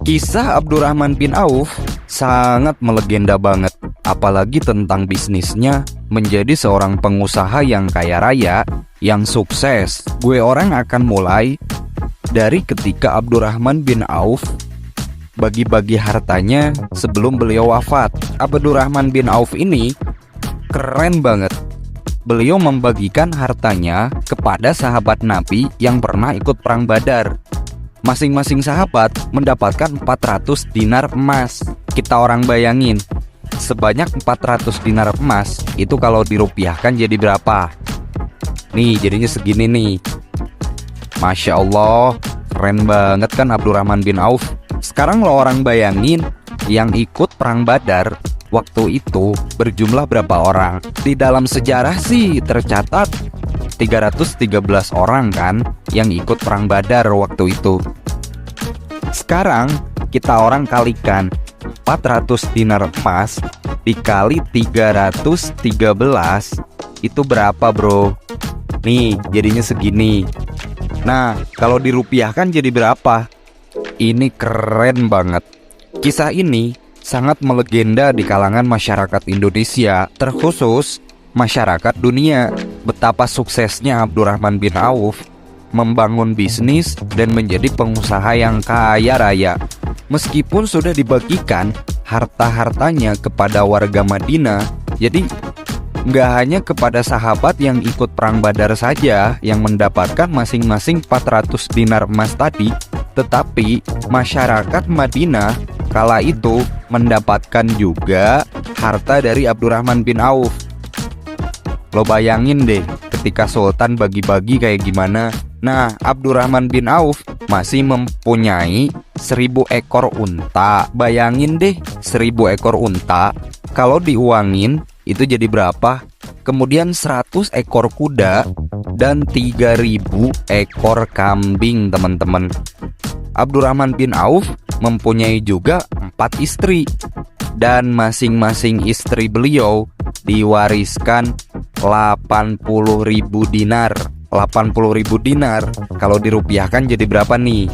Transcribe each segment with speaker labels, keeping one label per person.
Speaker 1: Kisah Abdurrahman bin Auf sangat melegenda banget, apalagi tentang bisnisnya menjadi seorang pengusaha yang kaya raya, yang sukses. Gue orang akan mulai dari ketika Abdurrahman bin Auf bagi-bagi hartanya sebelum beliau wafat. Abdurrahman bin Auf ini keren banget. Beliau membagikan hartanya kepada sahabat Nabi yang pernah ikut perang Badar. Masing-masing sahabat mendapatkan 400 dinar emas. Kita orang bayangin, sebanyak 400 dinar emas itu kalau dirupiahkan jadi berapa? Nih, jadinya segini nih. Masya Allah, keren banget kan Abdurrahman bin Auf. Sekarang lo orang bayangin, yang ikut perang Badar waktu itu berjumlah berapa orang? Di dalam sejarah sih tercatat 313 orang kan yang ikut perang Badar waktu itu. Sekarang kita orang kalikan 400 dinar emas dikali 313, itu berapa bro? Nih jadinya segini. Nah kalau dirupiahkan jadi berapa? Ini keren banget. Kisah ini sangat melegenda di kalangan masyarakat Indonesia, terkhusus masyarakat dunia. Betapa suksesnya Abdurrahman bin Auf membangun bisnis dan menjadi pengusaha yang kaya raya. Meskipun sudah dibagikan harta-hartanya kepada warga Madinah, jadi nggak hanya kepada sahabat yang ikut perang Badar saja yang mendapatkan masing-masing 400 dinar emas tadi, tetapi masyarakat Madinah kala itu mendapatkan juga harta dari Abdurrahman bin Auf. Lo bayangin deh ketika Sultan bagi-bagi kayak gimana. Nah, Abdurrahman bin Auf masih mempunyai 1000 ekor unta. Bayangin deh, 1000 ekor unta kalau diuangin itu jadi berapa? Kemudian 100 ekor kuda dan 3000 ekor kambing, teman-teman. Abdurrahman bin Auf mempunyai juga 4 istri, dan masing-masing istri beliau diwariskan 80.000 dinar. 80.000 dinar kalau dirupiahkan jadi berapa nih?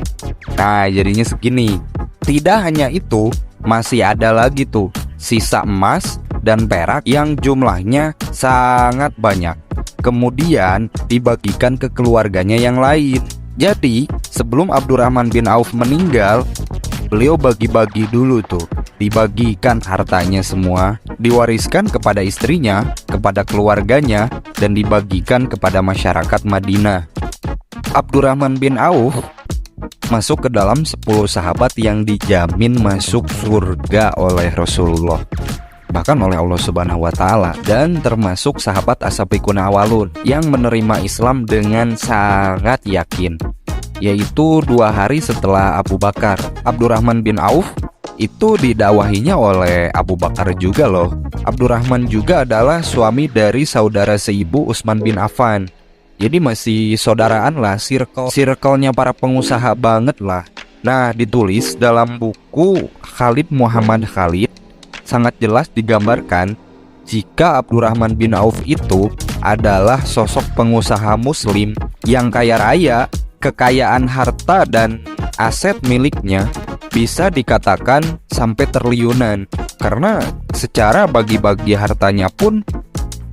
Speaker 1: Nah jadinya segini. Tidak hanya itu, masih ada lagi tuh sisa emas dan perak yang jumlahnya sangat banyak. Kemudian dibagikan ke keluarganya yang lain. Jadi sebelum Abdurrahman bin Auf meninggal, beliau bagi-bagi dulu tuh. Dibagikan hartanya semua, diwariskan kepada istrinya, kepada keluarganya, dan dibagikan kepada masyarakat Madinah. Abdurrahman bin Auf masuk ke dalam 10 sahabat yang dijamin masuk surga oleh Rasulullah, bahkan oleh Allah Subhanahu wa Ta'ala, dan termasuk sahabat As-Sabiqun Awwalun yang menerima Islam dengan sangat yakin, yaitu 2 hari setelah Abu Bakar. Abdurrahman bin Auf itu didakwahinya oleh Abu Bakar juga loh. Abdurrahman juga adalah suami dari saudara seibu Utsman bin Affan. Jadi masih saudaraan lah, circle-nya para pengusaha banget lah. Nah, ditulis dalam buku Khalid Muhammad Khalid, sangat jelas digambarkan jika Abdurrahman bin Auf itu adalah sosok pengusaha muslim yang kaya raya. Kekayaan harta dan aset miliknya bisa dikatakan sampai triliunan, karena secara bagi-bagi hartanya pun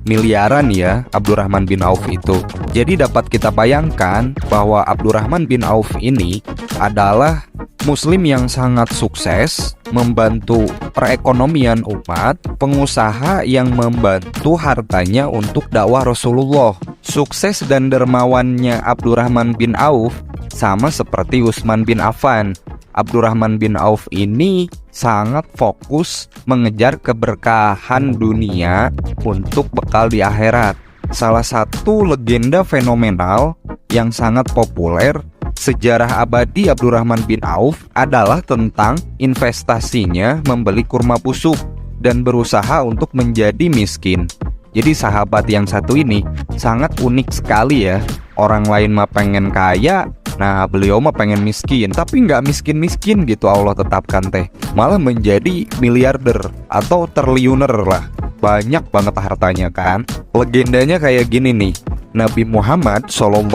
Speaker 1: miliaran ya Abdurrahman bin Auf itu. Jadi dapat kita bayangkan bahwa Abdurrahman bin Auf ini adalah muslim yang sangat sukses, membantu perekonomian umat, pengusaha yang membantu hartanya untuk dakwah Rasulullah. Sukses dan dermawannya Abdurrahman bin Auf sama seperti Utsman bin Affan. Abdurrahman bin Auf ini sangat fokus mengejar keberkahan dunia untuk bekal di akhirat. Salah satu legenda fenomenal yang sangat populer sejarah abadi Abdurrahman bin Auf adalah tentang investasinya membeli kurma busuk dan berusaha untuk menjadi miskin. Jadi sahabat yang satu ini sangat unik sekali ya. Orang lain mah pengen kaya, nah beliau mah pengen miskin. Tapi nggak miskin-miskin gitu Allah tetapkan teh, malah menjadi miliarder atau triliuner lah. Banyak banget hartanya kan. Legendanya kayak gini nih, Nabi Muhammad SAW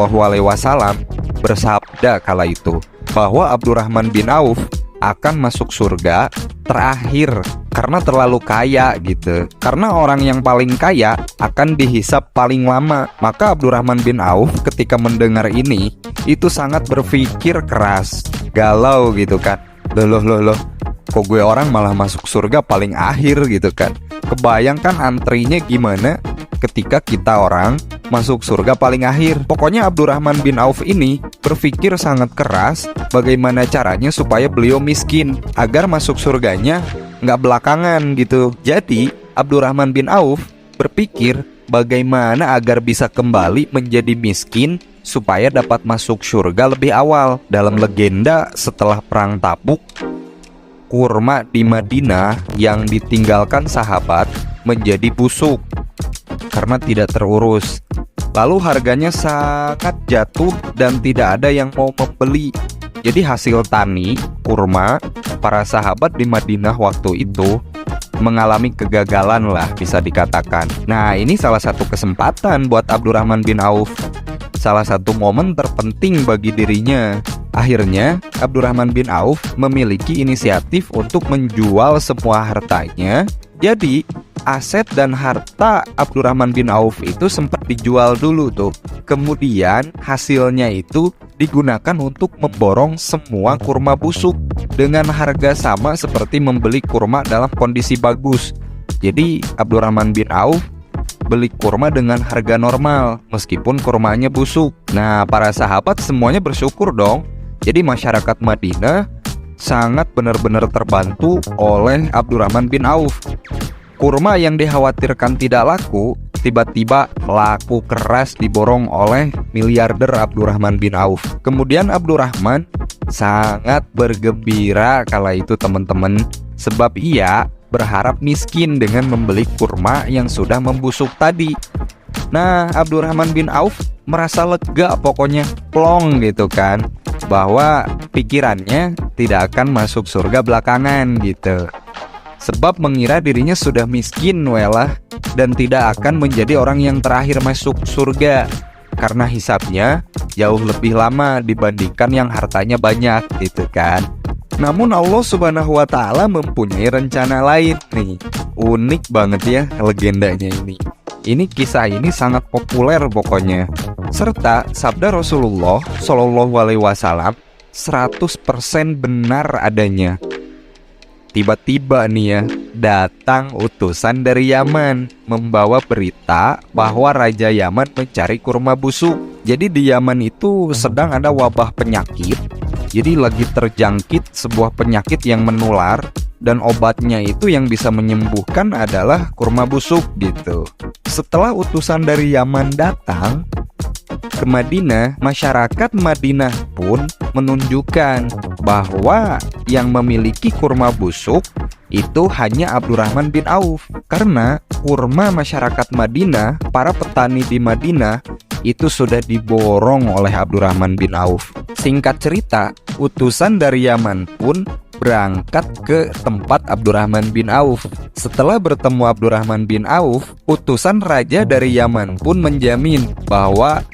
Speaker 1: bersabda kala itu bahwa Abdurrahman bin Auf akan masuk surga terakhir karena terlalu kaya gitu. Karena orang yang paling kaya akan dihisap paling lama. Maka Abdurrahman bin Auf ketika mendengar ini itu sangat berpikir keras, galau gitu kan. Loh, kok gue orang malah masuk surga paling akhir gitu kan. Kebayangkan antrinya gimana ketika kita orang masuk surga paling akhir. Pokoknya Abdurrahman bin Auf ini berpikir sangat keras bagaimana caranya supaya beliau miskin agar masuk surganya nggak belakangan gitu. Jadi Abdurrahman bin Auf berpikir bagaimana agar bisa kembali menjadi miskin supaya dapat masuk surga lebih awal. Dalam legenda setelah perang Tabuk, kurma di Madinah yang ditinggalkan sahabat menjadi busuk karena tidak terurus. Lalu harganya sangat jatuh dan tidak ada yang mau membeli. Jadi hasil tani kurma para sahabat di Madinah waktu itu mengalami kegagalan lah bisa dikatakan. Nah, ini salah satu kesempatan buat Abdurrahman bin Auf. Salah satu momen terpenting bagi dirinya. Akhirnya Abdurrahman bin Auf memiliki inisiatif untuk menjual semua hartanya. Jadi aset dan harta Abdurrahman bin Auf itu sempat dijual dulu tuh. Kemudian hasilnya itu digunakan untuk memborong semua kurma busuk dengan harga sama seperti membeli kurma dalam kondisi bagus. Jadi Abdurrahman bin Auf beli kurma dengan harga normal meskipun kurmanya busuk. Nah, para sahabat semuanya bersyukur dong. Jadi masyarakat Madinah sangat benar-benar terbantu oleh Abdurrahman bin Auf. Kurma yang dikhawatirkan tidak laku, tiba-tiba laku keras diborong oleh miliarder Abdurrahman bin Auf. Kemudian Abdurrahman sangat bergembira kala itu teman-teman, sebab ia berharap miskin dengan membeli kurma yang sudah membusuk tadi. Nah, Abdurrahman bin Auf merasa lega, pokoknya plong gitu kan, bahwa pikirannya tidak akan masuk surga belakangan gitu. Sebab mengira dirinya sudah miskin welah dan tidak akan menjadi orang yang terakhir masuk surga karena hisabnya jauh lebih lama dibandingkan yang hartanya banyak gitu kan. Namun Allah Subhanahu wa Ta'ala mempunyai rencana lain nih. Unik banget ya legendanya ini. Ini kisah ini sangat populer pokoknya. Serta sabda Rasulullah Shallallahu Alaihi Wasallam 100% benar adanya. Tiba-tiba nih ya, datang utusan dari Yaman membawa berita bahwa Raja Yaman mencari kurma busuk. Jadi di Yaman itu sedang ada wabah penyakit. Jadi lagi terjangkit sebuah penyakit yang menular, dan obatnya itu yang bisa menyembuhkan adalah kurma busuk gitu. Setelah utusan dari Yaman datang ke Madinah, masyarakat Madinah pun menunjukkan bahwa yang memiliki kurma busuk itu hanya Abdurrahman bin Auf. Karena kurma masyarakat Madinah, para petani di Madinah itu sudah diborong oleh Abdurrahman bin Auf. Singkat cerita, utusan dari Yaman pun berangkat ke tempat Abdurrahman bin Auf. Setelah bertemu Abdurrahman bin Auf, utusan raja dari Yaman pun menjamin bahwa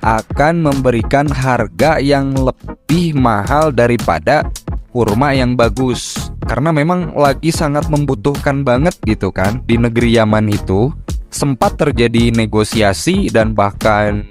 Speaker 1: akan memberikan harga yang lebih mahal daripada kurma yang bagus. Karena memang lagi sangat membutuhkan banget gitu kan. Di negeri Yaman itu sempat terjadi negosiasi dan bahkan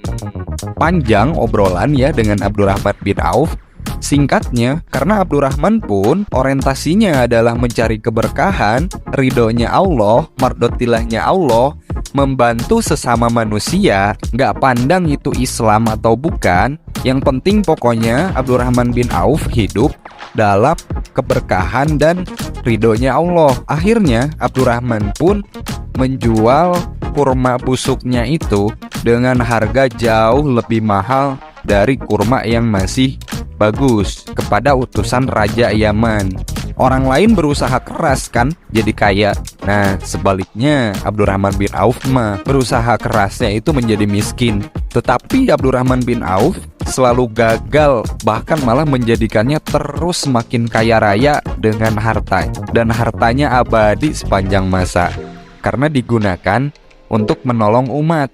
Speaker 1: panjang obrolan ya dengan Abdurrahman bin Auf. Singkatnya, karena Abdurrahman pun orientasinya adalah mencari keberkahan, ridhonya Allah, mardotilahnya Allah, membantu sesama manusia, gak pandang itu Islam atau bukan. Yang penting pokoknya Abdurrahman bin Auf hidup dalam keberkahan dan ridhonya Allah. Akhirnya Abdurrahman pun menjual kurma busuknya itu dengan harga jauh lebih mahal dari kurma yang masih bagus kepada utusan Raja Yaman. Orang lain berusaha keras kan jadi kaya. Nah, sebaliknya Abdurrahman bin Auf mah berusaha kerasnya itu menjadi miskin. Tetapi Abdurrahman bin Auf selalu gagal, bahkan malah menjadikannya terus makin kaya raya dengan harta, dan hartanya abadi sepanjang masa karena digunakan untuk menolong umat.